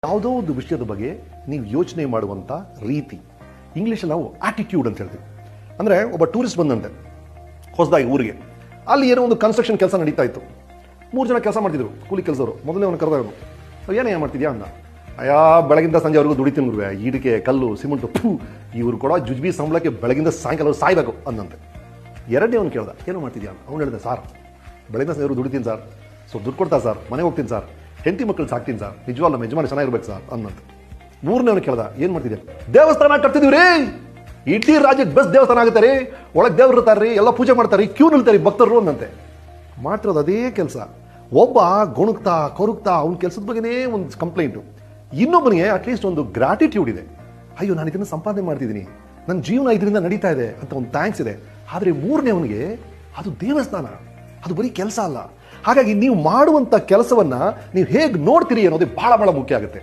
ಯಾವುದೋ ಒಂದು ವಿಷಯದ ಬಗ್ಗೆ ನೀವು ಯೋಚನೆ ಮಾಡುವಂಥ ರೀತಿ, ಇಂಗ್ಲೀಷಲ್ಲಿ ನಾವು ಆಟಿಟ್ಯೂಡ್ ಅಂತ ಹೇಳ್ತೀವಿ. ಅಂದರೆ ಒಬ್ಬ ಟೂರಿಸ್ಟ್ ಬಂದಂತೆ ಹೊಸದಾಗಿ ಊರಿಗೆ, ಅಲ್ಲಿ ಏನೋ ಒಂದು ಕನ್ಸ್ಟ್ರಕ್ಷನ್ ಕೆಲಸ ನಡೀತಾ ಇತ್ತು. 3 ಜನ ಕೆಲಸ ಮಾಡ್ತಿದ್ರು, ಕೂಲಿ ಕೆಲಸವರು. ಮೊದಲನೇ ಅವನು ಕರೆದವರು, ಏನೇ ಮಾಡ್ತಿದ್ಯಾ ಅಂದ. ಅಯ್ಯಾ, ಬೆಳಗಿಂದ ಸಂಜೆವರೆಗೂ ದುಡಿತೀನಿ, ಈಡಿಕೆ ಕಲ್ಲು ಸಿಮೆಂಟು, ಇವ್ರು ಕೊಡೋ ಜುಜ್ಬಿ ಸಂಬಳಕ್ಕೆ ಬೆಳಗಿಂದ ಸಾಯಂಕಾಲ ಸಾಯ್ಬೇಕು ಅಂದಂತೆ. ಎರಡನೇ ಅವನು ಕೇಳ್ದ, ಏನು ಮಾಡ್ತಿದ್ಯಾ ಅಂತ. ಅವ್ನು ಹೇಳಿದೆ, ಸಾರ್ ಬೆಳಗಿಂದ ಸಂಜೆವರೆಗೂ ದುಡಿತೀನಿ ಸರ್, ಸ್ವಲ್ಪ ದುಡ್ಡು ಕೊಡ್ತಾ ಸರ್, ಮನೆಗೆ ಹೋಗ್ತೀನಿ ಸರ್, ಹೆಂಡತಿ ಮಕ್ಕಳು ಸಾಕ್ತೀನಿ ಸರ್, ನಿಜವಾಗ್ಲೂ ನಮ್ಮ ಯಜಮಾನ ಚೆನ್ನಾಗಿರ್ಬೇಕು ಸರ್ ಅನ್ನಂತೆ. ಮೂರನೇ ಅವನು ಕೇಳ್ದ, ಏನು ಮಾಡ್ತಿದ್ಯಾ. ದೇವಸ್ಥಾನ ಕಟ್ತಿದೀವಿ ರೀ, ಇಡೀ ರಾಜ್ಯದ ಬೆಸ್ಟ್ ದೇವಸ್ಥಾನ ಆಗುತ್ತೆ ರೀ, ಒಳಗೆ ದೇವ್ರು ಇರ್ತಾರೆ ರೀ, ಎಲ್ಲ ಪೂಜೆ ಮಾಡ್ತಾರೆ, ಕ್ಯೂ ನಿಲ್ತಾರೆ ಭಕ್ತರು ಅಂದಂತೆ. ಮಾಡ್ತಿರೋದು ಅದೇ ಕೆಲಸ. ಒಬ್ಬ ಗೊಣಗ್ತಾ ಕೊರುಗ್ತಾ ಅವ್ನ ಕೆಲಸದ ಬಗ್ಗೆನೇ ಒಂದು ಕಂಪ್ಲೇಂಟು. ಇನ್ನೊಬ್ಬನಿಗೆ ಅಟ್ಲೀಸ್ಟ್ ಒಂದು ಗ್ರಾಟಿಟ್ಯೂಡ್ ಇದೆ. ಅಯ್ಯೋ, ನಾನು ಇದನ್ನು ಸಂಪಾದನೆ ಮಾಡ್ತಿದ್ದೀನಿ, ನನ್ನ ಜೀವನ ಇದರಿಂದ ನಡೀತಾ ಇದೆ ಅಂತ ಒಂದು ಥ್ಯಾಂಕ್ಸ್ ಇದೆ. ಆದರೆ ಮೂರನೇ ಅವನಿಗೆ ಅದು ದೇವಸ್ಥಾನ, ಅದು ಬರೀ ಕೆಲಸ ಅಲ್ಲ. ಹಾಗಾಗಿ ನೀವು ಮಾಡುವಂಥ ಕೆಲಸವನ್ನ ನೀವು ಹೇಗೆ ನೋಡ್ತೀರಿ ಅನ್ನೋದೇ ಬಹಳ ಬಹಳ ಮುಖ್ಯ ಆಗುತ್ತೆ.